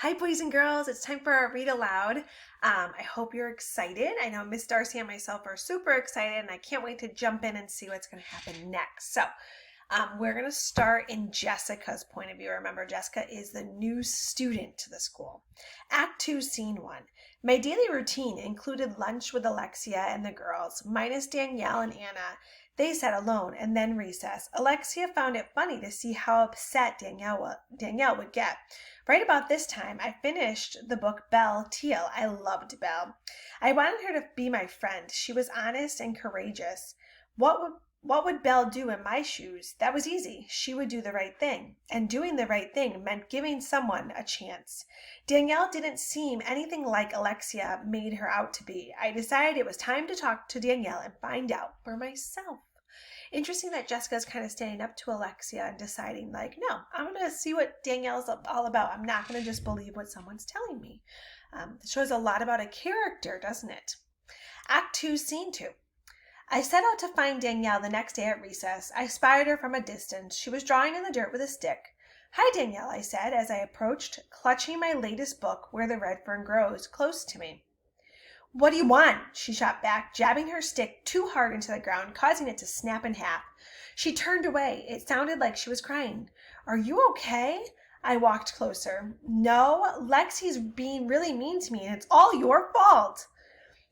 Hi, boys and girls. It's time for our read aloud. I hope you're excited. I know Miss Darcy and myself are super excited, and I can't wait to jump in and see what's going to happen next. We're going to start in Jessica's point of view. Remember, Jessica is the new student to the school. Act 2, Scene 1. My daily routine included lunch with Alexia and the girls, minus Danielle and Anna. They sat alone, and then recess. Alexia found it funny to see how upset Danielle would get. Right about this time, I finished the book Belle Teal. I loved Belle. I wanted her to be my friend. She was honest and courageous. What would Belle do in my shoes? That was easy. She would do the right thing. And doing the right thing meant giving someone a chance. Danielle didn't seem anything like Alexia made her out to be. I decided it was time to talk to Danielle and find out for myself. Interesting that Jessica's kind of standing up to Alexia and deciding, like, no, I'm going to see what Danielle's all about. I'm not going to just believe what someone's telling me. It shows a lot about a character, doesn't it? Act 2, Scene 2. I set out to find Danielle the next day at recess. I spied her from a distance. She was drawing in the dirt with a stick. Hi, Danielle, I said as I approached, clutching my latest book, Where the Red Fern Grows, close to me. What do you want? She shot back, jabbing her stick too hard into the ground, causing it to snap in half. She turned away. It sounded like she was crying. Are you okay? I walked closer. No, Lexi's being really mean to me, and it's all your fault.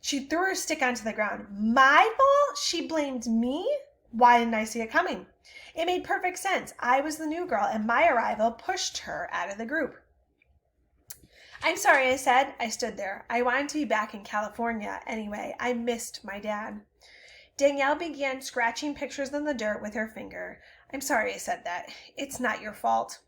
She threw her stick onto the ground. My fault? She blamed me? Why didn't I see it coming? It made perfect sense. I was the new girl, and my arrival pushed her out of the group. I'm sorry, I said. I stood there. I wanted to be back in California anyway. I missed my dad. Danielle began scratching pictures in the dirt with her finger. I'm sorry I said that. It's not your fault.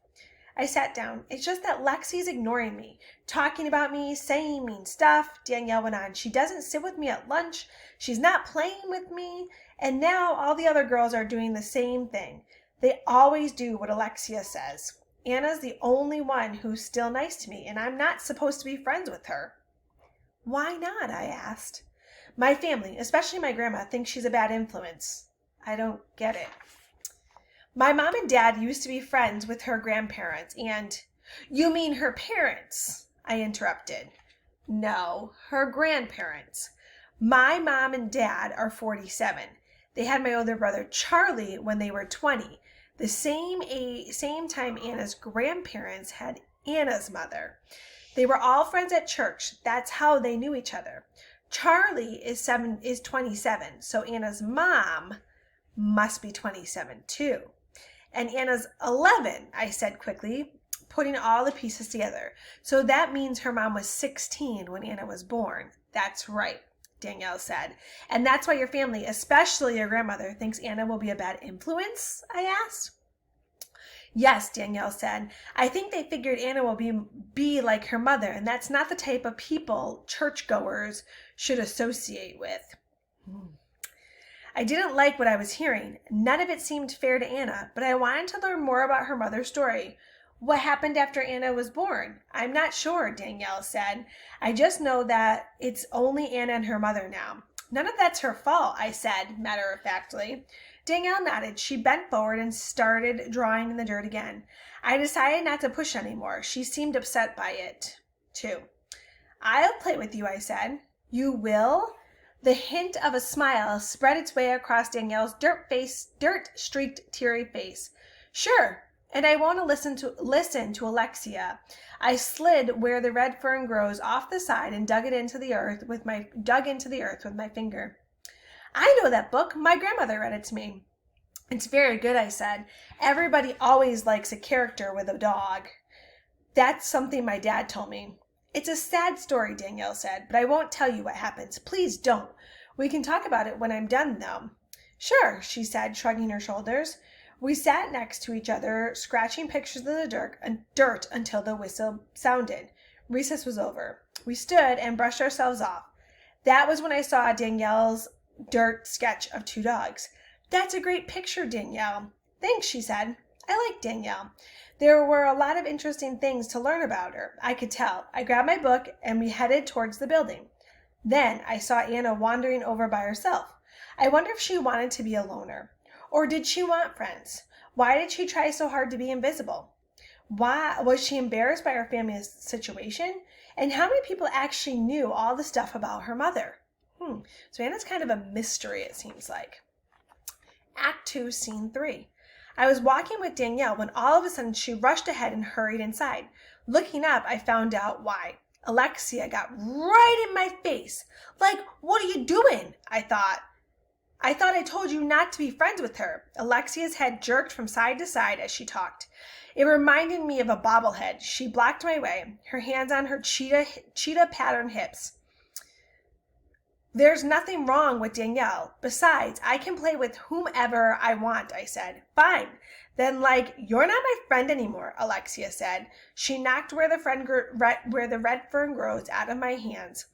I sat down. It's just that Lexi's ignoring me, talking about me, saying mean stuff. Danielle went on. She doesn't sit with me at lunch. She's not playing with me. And now all the other girls are doing the same thing. They always do what Alexia says. Anna's the only one who's still nice to me, and I'm not supposed to be friends with her. Why not? I asked. My family, especially my grandma, thinks she's a bad influence. I don't get it. My mom and dad used to be friends with her grandparents, and... You mean her parents? I interrupted. No, her grandparents. My mom and dad are 47. They had my older brother Charlie when they were 20. The same time Anna's grandparents had Anna's mother. They were all friends at church. That's how they knew each other. Charlie is 27, so Anna's mom must be 27 too. And Anna's 11, I said quickly, putting all the pieces together. So that means her mom was 16 when Anna was born. That's right, Danielle said. And that's why your family, especially your grandmother, thinks Anna will be a bad influence? I asked. Yes, Danielle said. I think they figured Anna will be like her mother, and that's not the type of people churchgoers should associate with. I didn't like what I was hearing. None of it seemed fair to Anna, but I wanted to learn more about her mother's story. What happened after Anna was born? I'm not sure, Danielle said. I just know that it's only Anna and her mother now. None of that's her fault, I said, matter-of-factly. Danielle nodded. She bent forward and started drawing in the dirt again. I decided not to push anymore. She seemed upset by it, too. I'll play with you, I said. You will? The hint of a smile spread its way across Danielle's dirt-streaked, teary face. Sure, and I want to listen to Alexia. I slid Where the Red Fern Grows off the side and dug into the earth with my finger. I know that book. My grandmother read it to me. It's very good, I said. Everybody always likes a character with a dog. That's something my dad told me. It's a sad story, Danielle said, but I won't tell you what happens. Please don't. We can talk about it when I'm done, though. Sure, she said, shrugging her shoulders. We sat next to each other, scratching pictures in the dirt until the whistle sounded. Recess was over. We stood and brushed ourselves off. That was when I saw Danielle's dirt sketch of two dogs. That's a great picture, Danielle. Thanks, she said. I like Danielle. There were a lot of interesting things to learn about her. I could tell. I grabbed my book and we headed towards the building. Then I saw Anna wandering over by herself. I wonder if she wanted to be a loner. Or did she want friends? Why did she try so hard to be invisible? Why was she embarrassed by her family's situation? And how many people actually knew all the stuff about her mother? So Anna's kind of a mystery, it seems like. Act 2, Scene 3. I was walking with Danielle when all of a sudden she rushed ahead and hurried inside. Looking up, I found out why. Alexia got right in my face. Like, what are you doing? I thought I told you not to be friends with her. Alexia's head jerked from side to side as she talked. It reminded me of a bobblehead. She blocked my way, her hands on her cheetah pattern hips. There's nothing wrong with Danielle. Besides, I can play with whomever I want, I said. Fine. Then, you're not my friend anymore, Alexia said. She knocked where the red fern grows out of my hands.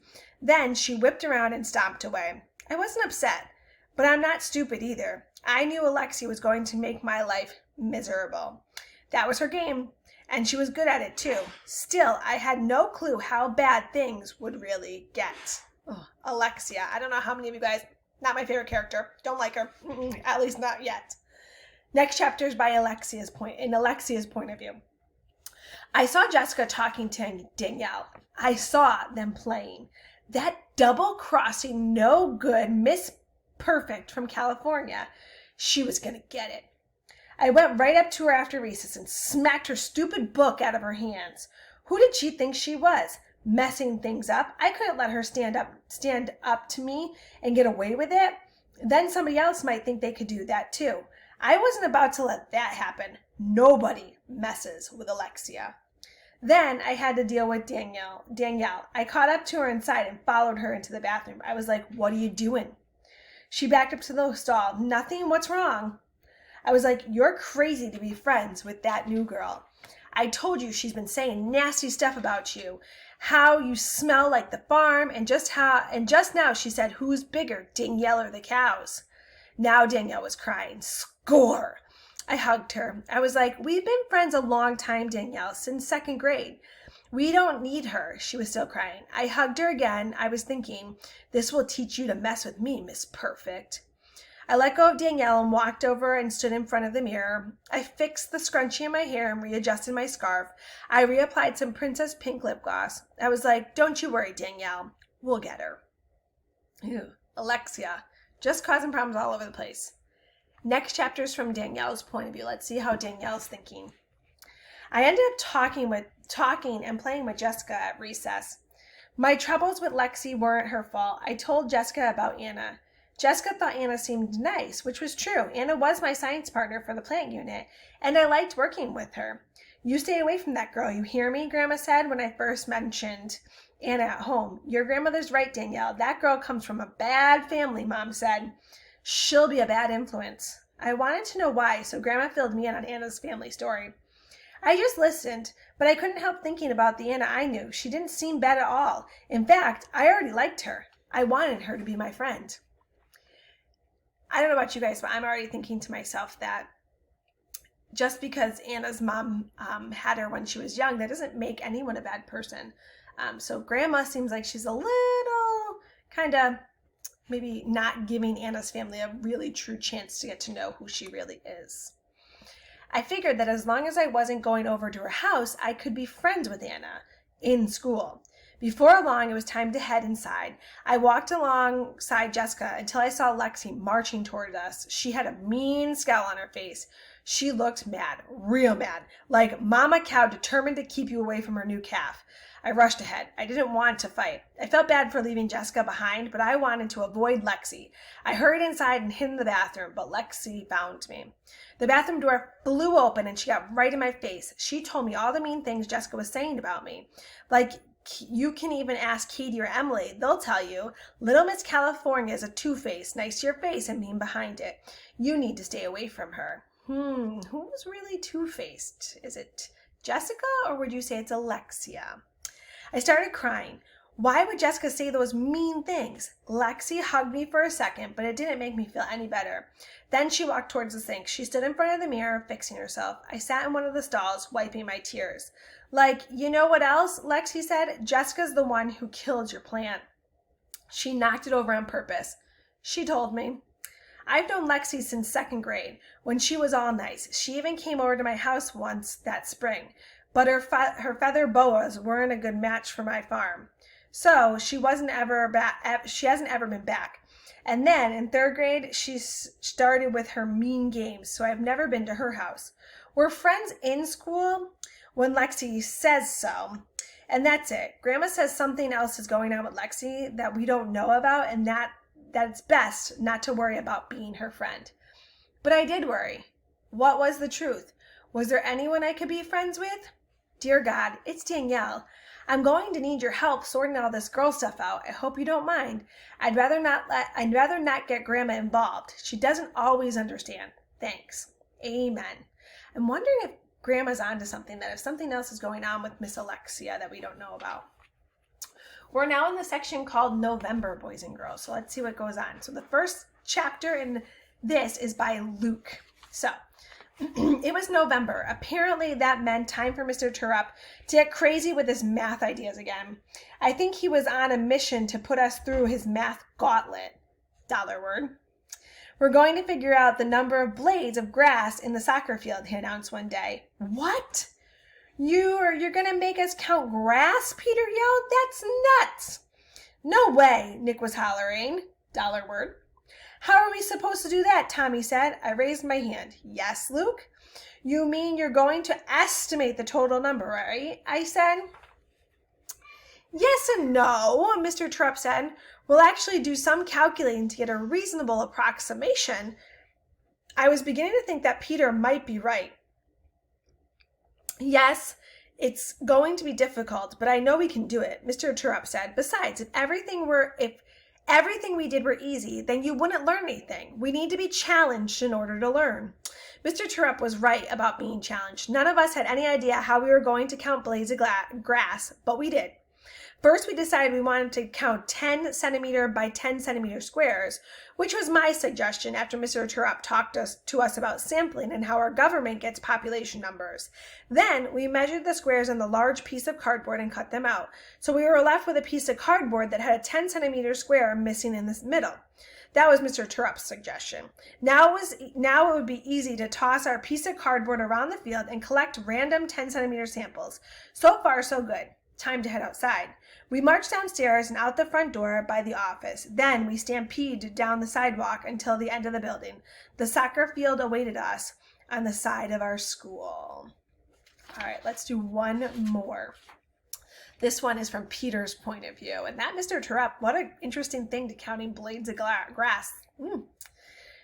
Then she whipped around and stomped away. I wasn't upset, but I'm not stupid either. I knew Alexia was going to make my life miserable. That was her game, and she was good at it too. Still, I had no clue how bad things would really get. Alexia. I don't know how many of you guys, not my favorite character, don't like her, at least not yet. Next chapter is by Alexia's point of view. I saw Jessica talking to Danielle. I saw them playing. That double-crossing, no good Miss Perfect from California. She was going to get it. I went right up to her after recess and smacked her stupid book out of her hands. Who did she think she was? Messing things up? I couldn't let her stand up to me and get away with it. Then somebody else might think they could do that too. I wasn't about to let that happen. Nobody messes with Alexia. Then I had to deal with Danielle. I caught up to her inside and followed her into the bathroom. I was like, what are you doing? She backed up to the stall. Nothing, what's wrong? I was like, you're crazy to be friends with that new girl. I told you she's been saying nasty stuff about you. How you smell like the farm, and just now she said, who's bigger, Danielle or the cows? Now Danielle was crying. Score! I hugged her. I was like, we've been friends a long time, Danielle, since second grade. We don't need her. She was still crying. I hugged her again. I was thinking, this will teach you to mess with me, Miss Perfect. I let go of Danielle and walked over and stood in front of the mirror. I fixed the scrunchie in my hair and readjusted my scarf. I reapplied some Princess Pink lip gloss. I was like, don't you worry, Danielle. We'll get her. Ew, Alexia, just causing problems all over the place. Next chapter is from Danielle's point of view. Let's see how Danielle's thinking. I ended up talking and playing with Jessica at recess. My troubles with Lexi weren't her fault. I told Jessica about Anna. Jessica thought Anna seemed nice, which was true. Anna was my science partner for the plant unit, and I liked working with her. You stay away from that girl, you hear me? Grandma said when I first mentioned Anna at home. Your grandmother's right, Danielle. That girl comes from a bad family, Mom said. She'll be a bad influence. I wanted to know why, so Grandma filled me in on Anna's family story. I just listened, but I couldn't help thinking about the Anna I knew. She didn't seem bad at all. In fact, I already liked her. I wanted her to be my friend. I don't know about you guys, but I'm already thinking to myself that just because Anna's mom had her when she was young, that doesn't make anyone a bad person. So Grandma seems like she's a little kind of maybe not giving Anna's family a really true chance to get to know who she really is. I figured that as long as I wasn't going over to her house, I could be friends with Anna in school. Before long, it was time to head inside. I walked alongside Jessica until I saw Lexi marching toward us. She had a mean scowl on her face. She looked mad, real mad, like Mama Cow determined to keep you away from her new calf. I rushed ahead. I didn't want to fight. I felt bad for leaving Jessica behind, but I wanted to avoid Lexi. I hurried inside and hid in the bathroom, but Lexi found me. The bathroom door flew open and she got right in my face. She told me all the mean things Jessica was saying about me. Like, you can even ask Katie or Emily. They'll tell you. Little Miss California is a two-faced, nice to your face and mean behind it. You need to stay away from her. Who's really two-faced? Is it Jessica or would you say it's Alexia? I started crying. Why would Jessica say those mean things? Lexi hugged me for a second, but it didn't make me feel any better. Then she walked towards the sink. She stood in front of the mirror, fixing herself. I sat in one of the stalls, wiping my tears. Like, you know what else? Lexi said, Jessica's the one who killed your plant. She knocked it over on purpose. She told me. I've known Lexi since second grade, when she was all nice. She even came over to my house once that spring, but her feather boas weren't a good match for my farm. So she hasn't ever been back. And then in third grade, she started with her mean games, so I've never been to her house. We're friends in school when Lexi says so, and that's it. Grandma says something else is going on with Lexi that we don't know about, and that it's best not to worry about being her friend. But I did worry. What was the truth? Was there anyone I could be friends with? Dear God, it's Danielle. I'm going to need your help sorting all this girl stuff out. I hope you don't mind. I'd rather not get Grandma involved. She doesn't always understand. Thanks. Amen. I'm wondering if Grandma's onto something, that if something else is going on with Miss Alexia that we don't know about. We're now in the section called November, boys and girls. So let's see what goes on. So the first chapter in this is by Luke. So it was November. Apparently that meant time for Mr. Turrup to get crazy with his math ideas again. I think he was on a mission to put us through his math gauntlet. Dollar word. We're going to figure out the number of blades of grass in the soccer field, he announced one day. What? You're going to make us count grass? Peter yelled. That's nuts. No way, Nick was hollering. Dollar word. How are we supposed to do that? Tommy said. I raised my hand. Yes, Luke? You mean you're going to estimate the total number, right? I said. Yes and no, Mr. Turrup said. We'll actually do some calculating to get a reasonable approximation. I was beginning to think that Peter might be right. Yes, it's going to be difficult, but I know we can do it, Mr. Turrup said. Besides, if everything we did were easy, then you wouldn't learn anything. We need to be challenged in order to learn. Mr. Turrup was right about being challenged. None of us had any idea how we were going to count blades of grass, but we did. First, we decided we wanted to count 10 centimeter by 10 centimeter squares, which was my suggestion after Mr. Turrup talked to us about sampling and how our government gets population numbers. Then, we measured the squares on the large piece of cardboard and cut them out. So we were left with a piece of cardboard that had a 10 centimeter square missing in the middle. That was Mr. Turrup's suggestion. Now it would be easy to toss our piece of cardboard around the field and collect random 10 centimeter samples. So far, so good. Time to head outside. We marched downstairs and out the front door by the office. Then we stampeded down the sidewalk until the end of the building. The soccer field awaited us on the side of our school. All right, let's do one more. This one is from Peter's point of view. And that Mr. Turrup, what an interesting thing to counting blades of grass.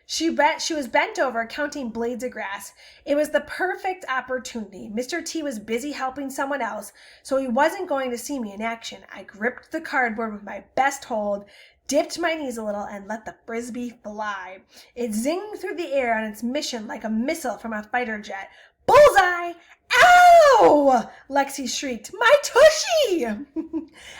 She was bent over counting blades of grass. It was the perfect opportunity. Mr. T was busy helping someone else, so he wasn't going to see me in action. I gripped the cardboard with my best hold, dipped my knees a little, and let the frisbee fly. It zinged through the air on its mission like a missile from a fighter jet. Bullseye! Ow! Lexi shrieked. My tushy!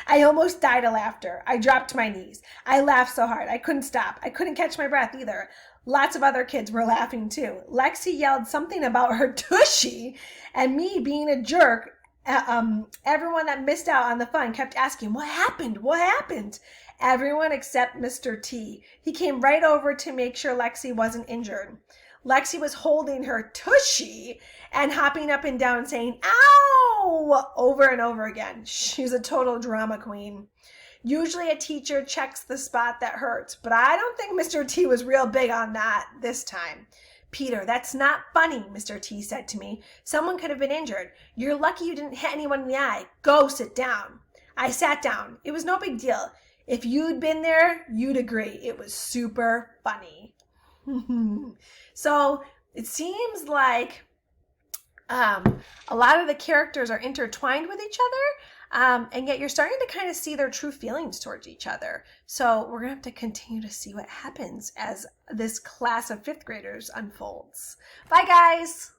I almost died of laughter. I dropped to my knees. I laughed so hard I couldn't stop. I couldn't catch my breath either. Lots of other kids were laughing too. Lexi yelled something about her tushy, and me being a jerk, everyone that missed out on the fun kept asking, what happened? What happened? Everyone except Mr. T. He came right over to make sure Lexi wasn't injured. Lexi was holding her tushy and hopping up and down saying, ow, over and over again. She's a total drama queen. Usually a teacher checks the spot that hurts, but I don't think Mr. T was real big on that this time. Peter, that's not funny, Mr. T said to me. Someone could have been injured. You're lucky you didn't hit anyone in the eye. Go sit down. I sat down. It was no big deal. If you'd been there, you'd agree. It was super funny. So it seems like a lot of the characters are intertwined with each other, and yet you're starting to kind of see their true feelings towards each other. So we're going to have to continue to see what happens as this class of fifth graders unfolds. Bye, guys.